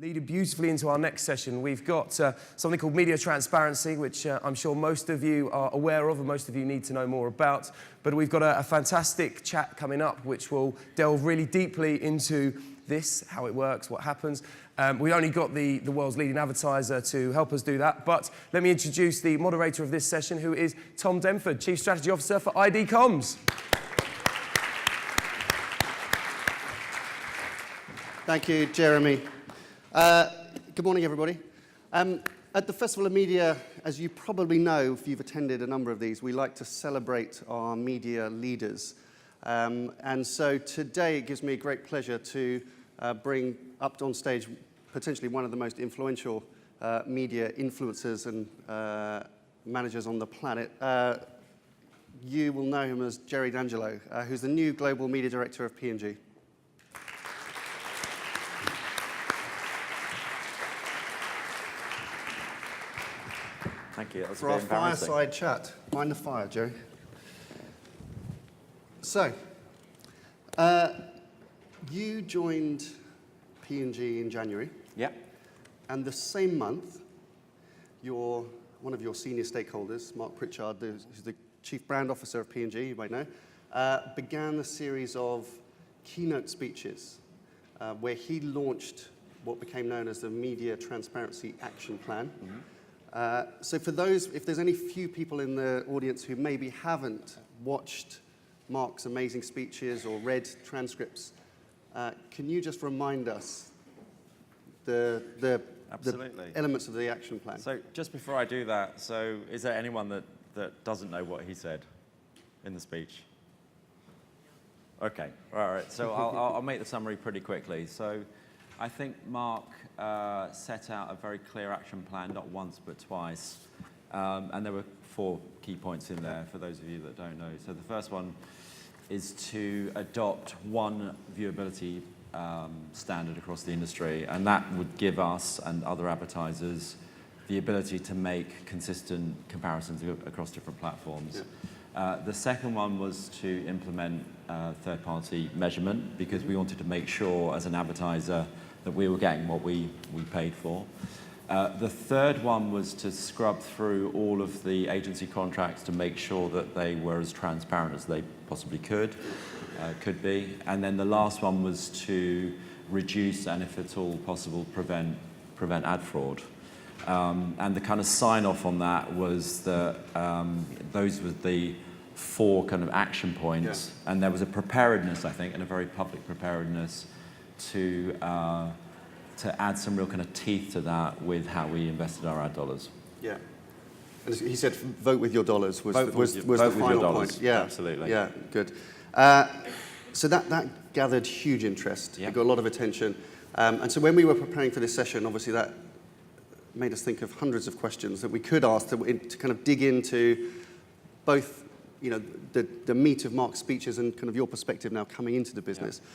Leading beautifully into our next session, we've got something called media transparency, which I'm sure most of you are aware of and most of you need to know more about. But we've got a fantastic chat coming up, which will delve really deeply into this, how it works, what happens. We only got the world's leading advertiser to help us do that. But let me introduce the moderator of this session, who is Tom Denford, Chief Strategy Officer for ID Comms. Thank you, Jeremy. Good morning, everybody. At the Festival of Media, as you probably know, if you've attended a number of these, we like to celebrate our media leaders. And so today it gives me a great pleasure to bring up on stage potentially one of the most influential media influencers and managers on the planet. You will know him as Gerry, who's the new Global Media Director of P&G. Thank you. That was For our fireside chat. Mind the fire, Gerry. So, you joined P&G in January. Yep. And the same month, one of your senior stakeholders, Mark Pritchard, who's the Chief Brand Officer of P&G, you might know, began a series of keynote speeches where he launched what became known as the Media Transparency Action Plan. Mm-hmm. So for those, if there's any few people in the audience who maybe haven't watched Mark's amazing speeches or read transcripts, can you just remind us the elements of the action plan? So just before I do that, so is there anyone that doesn't know what he said in the speech? Okay, all right, so I'll make the summary pretty quickly. So I think Mark set out a very clear action plan, not once but twice. And there were 4 key points in there for those of you that don't know. So the first one is to adopt one viewability standard across the industry, and that would give us and other advertisers the ability to make consistent comparisons across different platforms. Yeah. The second one was to implement third-party measurement, because we wanted to make sure as an advertiser that we were getting what we paid for. The third one was to scrub through all of the agency contracts to make sure that they were as transparent as they possibly could be. And then the last one was to reduce and, if at all possible, prevent ad fraud. And the kind of sign-off on that was that those were the 4 kind of action points. Yeah. And there was a preparedness, I think, and a very public preparedness to add some real kind of teeth to that with how we invested our ad dollars. Yeah. And he said vote with your dollars was the final point. Yeah, absolutely. Yeah, good. So that gathered huge interest. Yeah. It got a lot of attention. And so when we were preparing for this session, obviously that made us think of hundreds of questions that we could ask to kind of dig into both, you know, the meat of Mark's speeches and kind of your perspective now coming into the business. Yeah.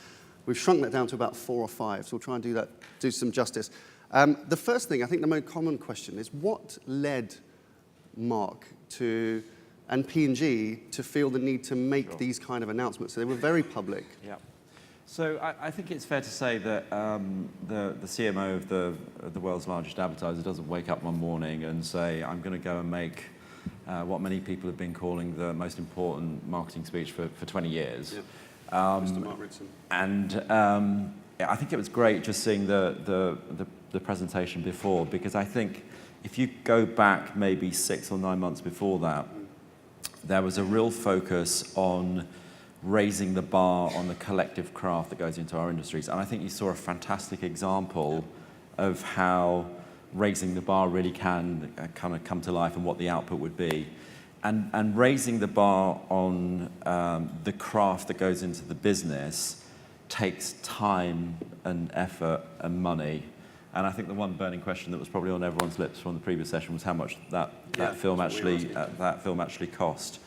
We've shrunk that down to about 4 or 5, so we'll try and do some justice. The first thing, I think the most common question is, what led Mark and P&G to feel the need to make these kind of announcements? So they were very public. Yeah. So I think it's fair to say that the CMO of the world's largest advertiser doesn't wake up one morning and say, I'm going to go and make what many people have been calling the most important marketing speech for 20 years. Yeah. Mr. Mark Ritson. And I think it was great just seeing the presentation before, because I think if you go back maybe 6 or 9 months before that, there was a real focus on raising the bar on the collective craft that goes into our industries. And I think you saw a fantastic example of how raising the bar really can kind of come to life and what the output would be. And raising the bar on the craft that goes into the business takes time and effort and money. And I think the one burning question that was probably on everyone's lips from the previous session was how much that film actually cost.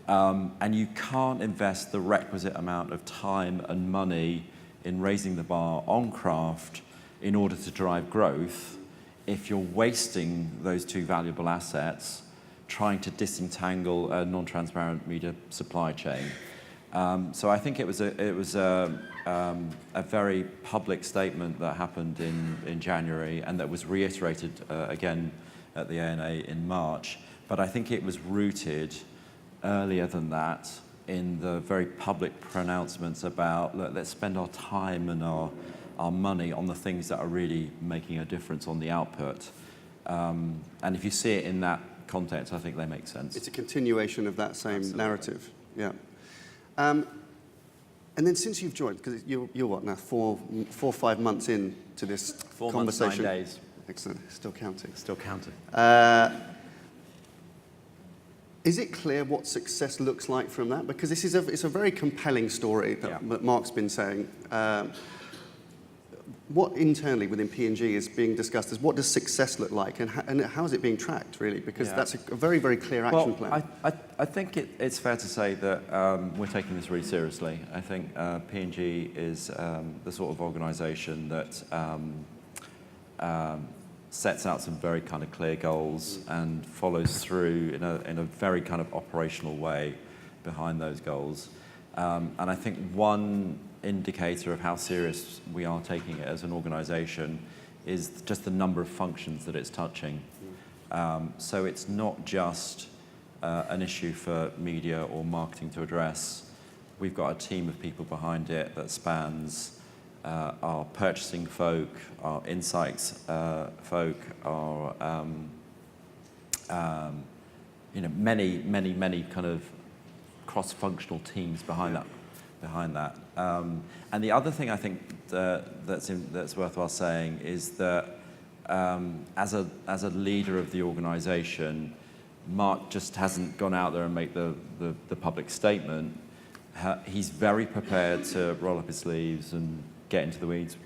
And you can't invest the requisite amount of time and money in raising the bar on craft in order to drive growth if you're wasting those 2 valuable assets trying to disentangle a non-transparent media supply chain. So I think it was a very public statement that happened in January and that was reiterated again at the ANA in March. But I think it was rooted earlier than that in the very public pronouncements about, look, let's spend our time and our money on the things that are really making a difference on the output. And if you see it in that context, I think they make sense. It's a continuation of that same narrative. Yeah. And then since you've joined, because you're what now, 4 or 5 months into this 4 conversation? months, 9 days. Excellent. Still counting. Still counting. Is it clear what success looks like from that? Because it's a very compelling story that Mark's been saying. What internally within P&G is being discussed is what does success look like, and how is it being tracked, really? Because that's a very, very clear action plan. I think it's fair to say that we're taking this really seriously. I think P&G is the sort of organisation that sets out some very kind of clear goals and follows through in a very kind of operational way behind those goals. And I think one indicator of how serious we are taking it as an organisation is just the number of functions that it's touching. So it's not just an issue for media or marketing to address. We've got a team of people behind it that spans our purchasing folk, our insights folk, our many kind of cross-functional teams behind that. And the other thing I think that's worthwhile saying is that as a leader of the organisation, Mark just hasn't gone out there and made the public statement. He's very prepared to roll up his sleeves and get into the weeds.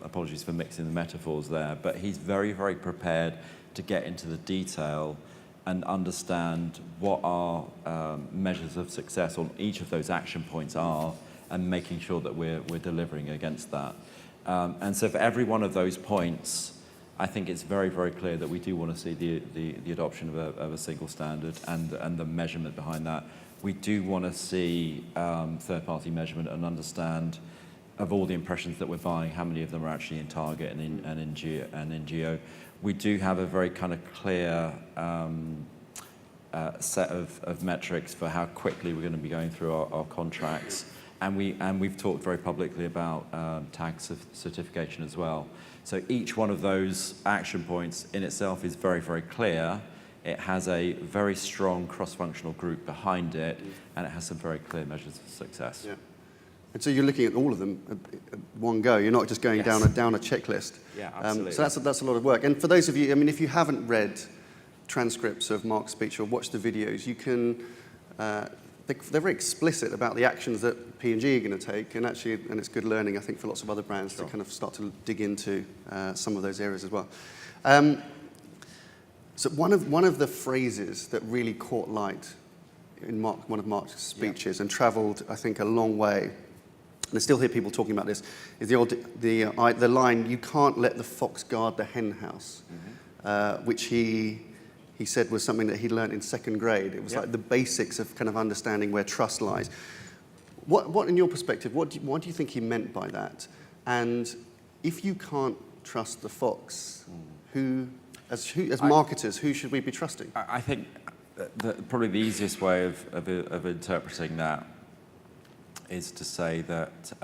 Apologies for mixing the metaphors there, but he's very, very prepared to get into the detail and understand what our measures of success on each of those action points are, and making sure that we're delivering against that. And so for every one of those points, I think it's very, very clear that we do want to see the adoption of a single standard and the measurement behind that. We do want to see third-party measurement and understand of all the impressions that we're buying, how many of them are actually in Target and in Geo. We do have a very kind of clear set of metrics for how quickly we're going to be going through our contracts. And we've talked very publicly about tag certification as well. So each one of those action points in itself is very, very clear. It has a very strong cross-functional group behind it, and it has some very clear measures of success. Yeah. And so you're looking at all of them at one go. You're not just going down a checklist. Yeah, absolutely. So that's a lot of work. And for those of you, I mean, if you haven't read transcripts of Mark's speech or watched the videos, you can. They're very explicit about the actions that P&G are going to take, and it's good learning, I think, for lots of other brands to kind of start to dig into some of those areas as well. So one of the phrases that really caught light in one of Mark's speeches and travelled, I think, a long way, and I still hear people talking about this, is the line, "You can't let the fox guard the hen house," which he said was something that he learned in second grade. It was like the basics of kind of understanding where trust lies. What in your perspective, what do you think he meant by that? And if you can't trust the fox, as marketers, who should we be trusting? I think probably the easiest way of interpreting that is to say that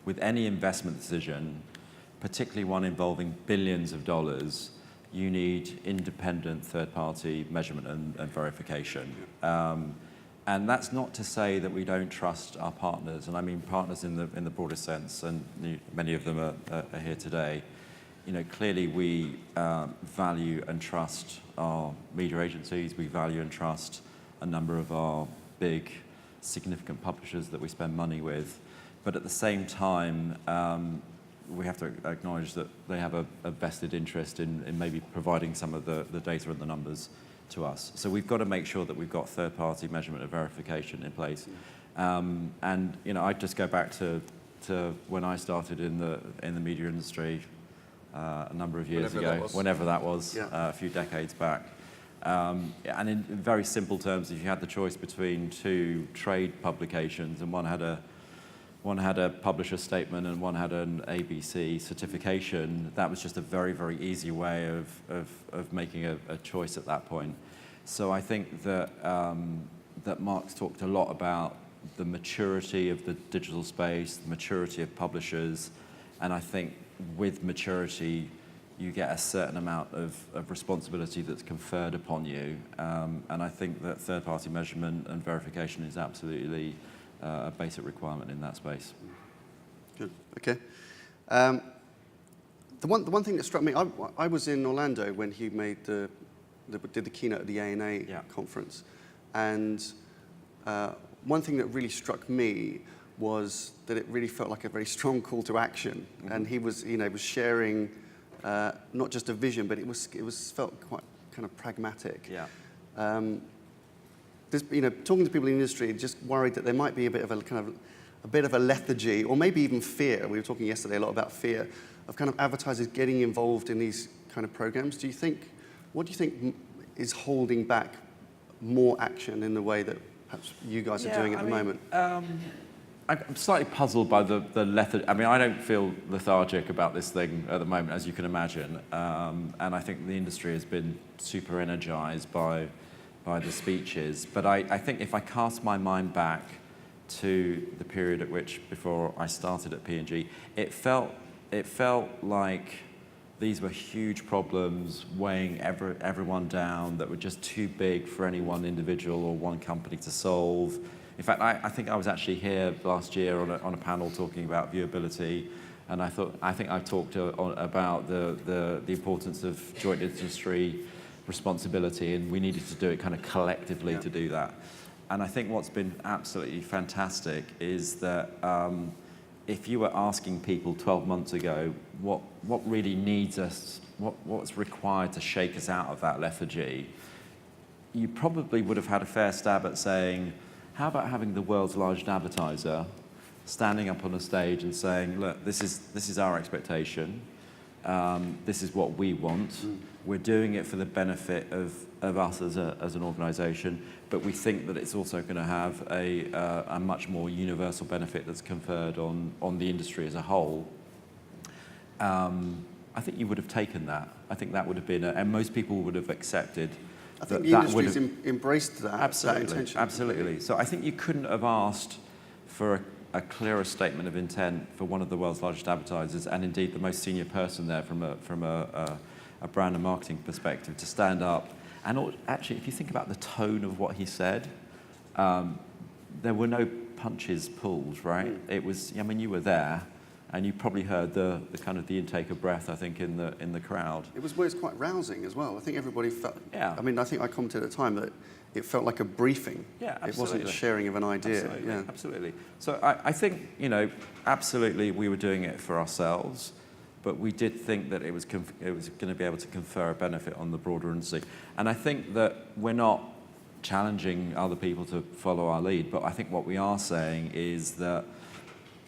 with any investment decision, particularly one involving billions of dollars, you need independent third-party measurement and verification. And that's not to say that we don't trust our partners, and I mean partners in the broadest sense, and many of them are here today. You know, clearly we value and trust our media agencies. We value and trust a number of our big, significant publishers that we spend money with. But at the same time, we have to acknowledge that they have a vested interest in maybe providing some of the data and the numbers to us. So we've got to make sure that we've got third-party measurement and verification in place. And you know, I just go back to when I started in the media industry a number of years ago, whenever that was, a few decades back. And in very simple terms, if you had the choice between two trade publications and one had a publisher statement and one had an ABC certification, that was just a very, very easy way of making a choice at that point. So I think that, that Mark's talked a lot about the maturity of the digital space, the maturity of publishers, and I think with maturity, you get a certain amount of responsibility that's conferred upon you. And I think that third-party measurement and verification is absolutely a basic requirement in that space. Good, okay. The one thing that struck me, I was in Orlando when he made did the keynote at the ANA conference. And one thing that really struck me was that it really felt like a very strong call to action. Mm-hmm. And he was, was sharing not just a vision, but it was felt quite kind of pragmatic. Yeah. Talking to people in the industry, just worried that there might be a bit of a lethargy, or maybe even fear. We were talking yesterday a lot about fear of kind of advertisers getting involved in these kind of programs. What do you think is holding back more action in the way that perhaps you guys are doing at the moment? I'm slightly puzzled by the lethargy. I mean, I don't feel lethargic about this thing at the moment, as you can imagine. And I think the industry has been super energized by the speeches. But I think if I cast my mind back to the period at which, before I started at P&G, it felt like these were huge problems weighing everyone down that were just too big for any one individual or one company to solve. In fact, I think I was actually here last year on a panel talking about viewability, and I think I talked about the importance of joint industry responsibility, and we needed to do it kind of collectively to do that. And I think what's been absolutely fantastic is that if you were asking people 12 months ago what really needs us, what's required to shake us out of that lethargy, you probably would have had a fair stab at saying, how about having the world's largest advertiser standing up on a stage and saying, look, this is our expectation, this is what we want, we're doing it for the benefit of us as an organisation, but we think that it's also going to have a much more universal benefit that's conferred on the industry as a whole. I think you would have taken that. I think that would have been, and most people would have accepted. I think the industry's embraced that. Absolutely, that intention. Absolutely. So I think you couldn't have asked for a clearer statement of intent for one of the world's largest advertisers, and indeed the most senior person there from a brand and marketing perspective, to stand up. And actually, if you think about the tone of what he said, there were no punches pulled, right? It was, I mean, you were there, and you probably heard the kind of the intake of breath, I think, in the crowd. It was quite rousing as well. I think everybody felt. Yeah. I mean, I think I commented at the time that it felt like a briefing. Yeah, absolutely. It wasn't a sharing of an idea. Absolutely. Yeah. Absolutely. So I think, absolutely we were doing it for ourselves, but we did think that it was going to be able to confer a benefit on the broader industry. And I think that we're not challenging other people to follow our lead, but I think what we are saying is that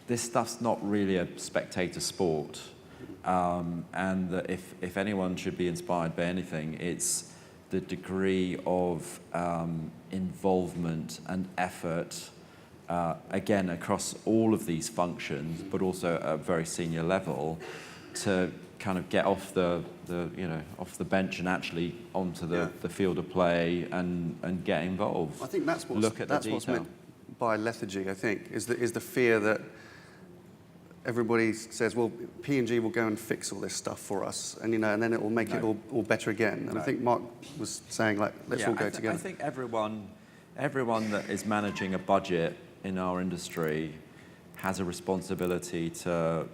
this stuff's not really a spectator sport, and that if anyone should be inspired by anything, it's the degree of involvement and effort, again, across all of these functions, but also at a very senior level, to kind of get off the bench and actually onto the field of play and get involved. I think that's what's meant by lethargy. I think is the fear that everybody says, well, P&G will go and fix all this stuff for us, and and then it will make it all better again. And I think Mark was saying, like, let's all go together. I think everyone that is managing a budget in our industry has a responsibility to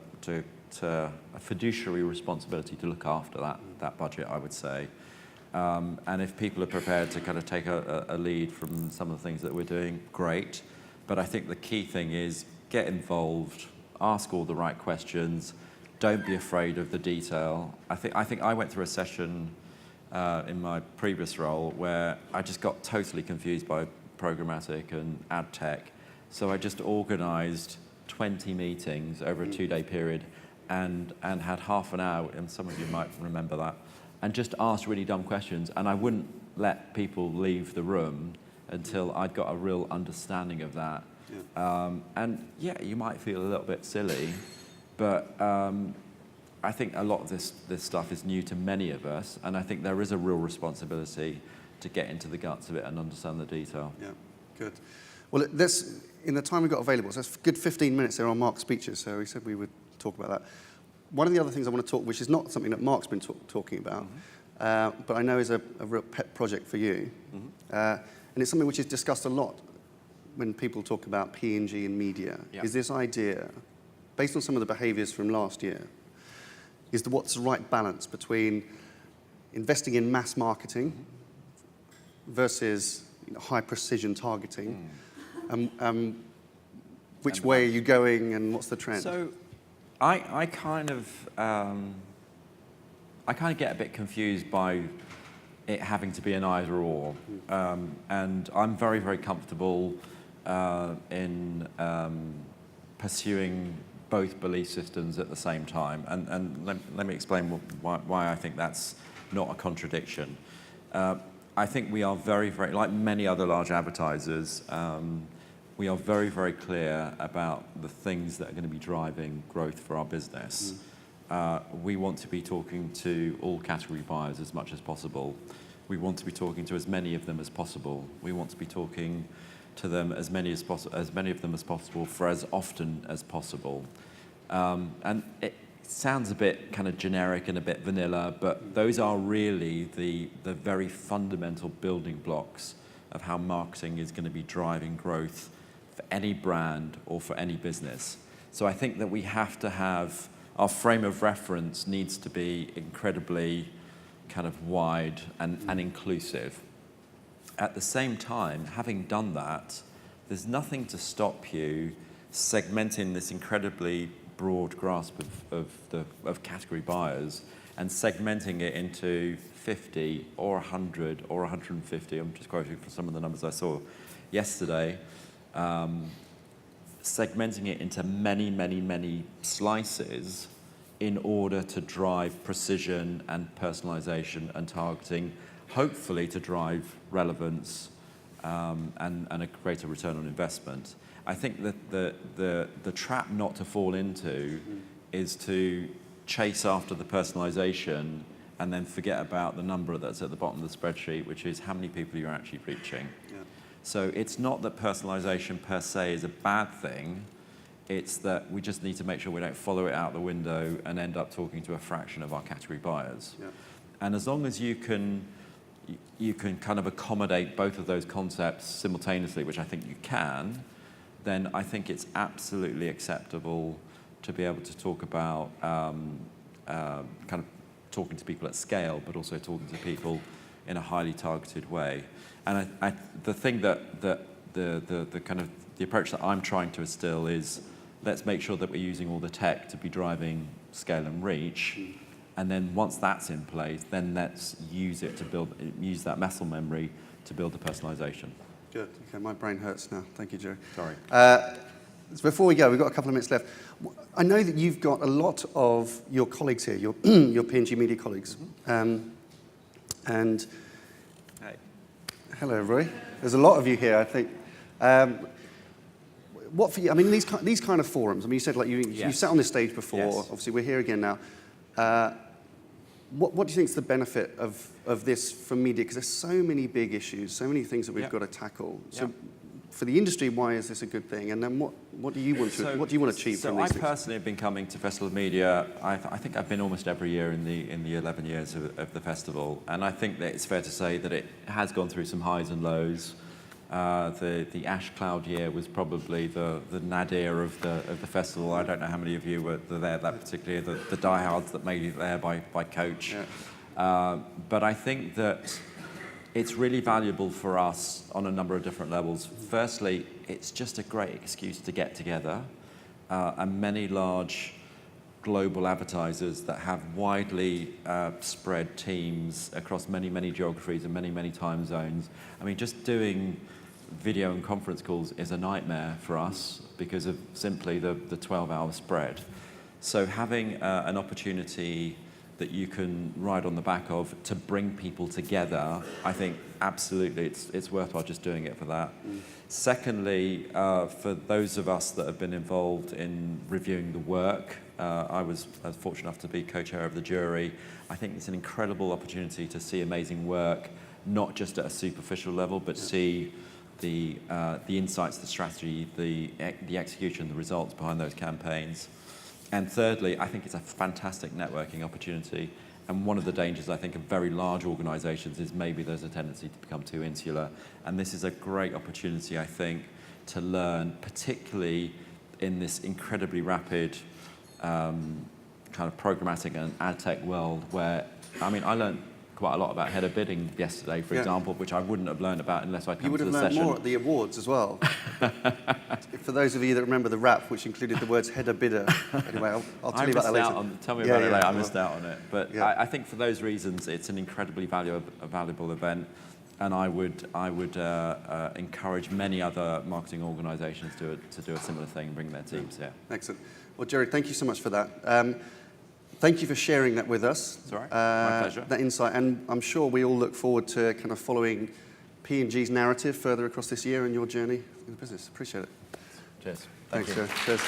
a fiduciary responsibility to look after that budget, I would say. And if people are prepared to kind of take a lead from some of the things that we're doing, great. But I think the key thing is get involved, ask all the right questions, don't be afraid of the detail. I think I went through a session in my previous role where I just got totally confused by programmatic and ad tech. So I just organized 20 meetings over a 2-day period and had half an hour, and some of you might remember that, and just asked really dumb questions. And I wouldn't let people leave the room until I'd got a real understanding of that. Yeah. And yeah, you might feel a little bit silly, but I think a lot of this stuff is new to many of us, and I think there is a real responsibility to get into the guts of it and understand the detail. Yeah, good. Well, in the time we've got available, so it's a good 15 minutes there on Mark's speeches, so we said we would talk about that. One of the other things I want to talk, which is not something that Mark's been talking about, but I know is a real pet project for you, and it's something which is discussed a lot when people talk about P&G and media, is this idea, based on some of the behaviours from last year, is what's the right balance between investing in mass marketing versus high precision targeting, which way are you going and what's the trend? So I kind of get a bit confused by it having to be an either or, and I'm very, very comfortable in pursuing both belief systems at the same time, and let me explain why I think that's not a contradiction. I think we are very, very, like many other large advertisers, we are very, very clear about the things that are going to be driving growth for our business. We want to be talking to all category buyers as much as possible. We want to be talking to as many of them as possible. We want to be talking to them as many of them as possible for as often as possible. And it sounds a bit kind of generic and a bit vanilla, but those are really the very fundamental building blocks of how marketing is going to be driving growth for any brand or for any business. So I think that we have to have, our frame of reference needs to be incredibly kind of wide and inclusive. At the same time, having done that, there's nothing to stop you segmenting this incredibly broad grasp of category buyers and segmenting it into 50 or 100 or 150. I'm just quoting from some of the numbers I saw yesterday. Segmenting it into many, many, many slices in order to drive precision and personalization and targeting, hopefully to drive relevance and a greater return on investment. I think that the trap not to fall into is to chase after the personalization and then forget about the number that's at the bottom of the spreadsheet, which is how many people you're actually reaching. Yeah. So it's not that personalization per se is a bad thing, it's that we just need to make sure we don't follow it out the window and end up talking to a fraction of our category buyers. Yeah. And as long as you can kind of accommodate both of those concepts simultaneously, which I think you can, then I think it's absolutely acceptable to be able to talk about kind of talking to people at scale, but also talking to people in a highly targeted way. And the thing that the kind of the approach that I'm trying to instill is, let's make sure that we're using all the tech to be driving scale and reach. And then once that's in place, then let's use it to use that muscle memory to build the personalization. Good. Okay, my brain hurts now. Thank you, Gerry. Sorry. So before we go, we've got a couple of minutes left. I know that you've got a lot of your colleagues here, your P&G media colleagues. And Hey. hello, everybody. There's a lot of you here, I think. What for you? I mean, these kind of forums. I mean, you said like you Yes. sat on this stage before. Yes. Obviously, we're here again now. What do you think is the benefit of this for media? Because there's so many big issues, so many things that we've got to tackle. So, for the industry, why is this a good thing? And then what do you want to achieve from these So I things? personally have been coming to Festival of Media. I think I've been almost every year in the 11 years of the festival, and I think that it's fair to say that it has gone through some highs and lows. The Ash Cloud year was probably the nadir of the festival. I don't know how many of you were there that particular year, the diehards that made it there by coach. Yeah. But I think that it's really valuable for us on a number of different levels. Firstly, it's just a great excuse to get together, and many large global advertisers that have widely spread teams across many, many geographies and many, many time zones. I mean, just doing video and conference calls is a nightmare for us because of simply the 12-hour spread. So having an opportunity that you can ride on the back of to bring people together, I think absolutely it's worthwhile just doing it for that. Secondly, for those of us that have been involved in reviewing the work, I was fortunate enough to be co-chair of the jury. I think it's an incredible opportunity to see amazing work, not just at a superficial level, but see the insights, the strategy, the execution, the results behind those campaigns. And thirdly, I think it's a fantastic networking opportunity. And one of the dangers, I think, of very large organisations is maybe there's a tendency to become too insular. And this is a great opportunity, I think, to learn, particularly in this incredibly rapid kind of programmatic and ad tech world where, I mean, I learned quite a lot about header bidding yesterday, for example, which I wouldn't have learned about unless I come to the session. You would have learned more at the awards as well. For those of you that remember the rap, which included the words header bidder. Anyway, I'll tell you about that later. Tell me about it later. I missed out on it. But Yeah. I think for those reasons, it's an incredibly valuable event. And I would encourage many other marketing organisations to do a similar thing and bring their teams here. Excellent. Well, Gerry, thank you so much for that. Thank you for sharing that with us. It's all right. My pleasure. That insight, and I'm sure we all look forward to kind of following P&G's narrative further across this year and your journey in the business. Appreciate it. Cheers. Thanks, Gerry. Cheers.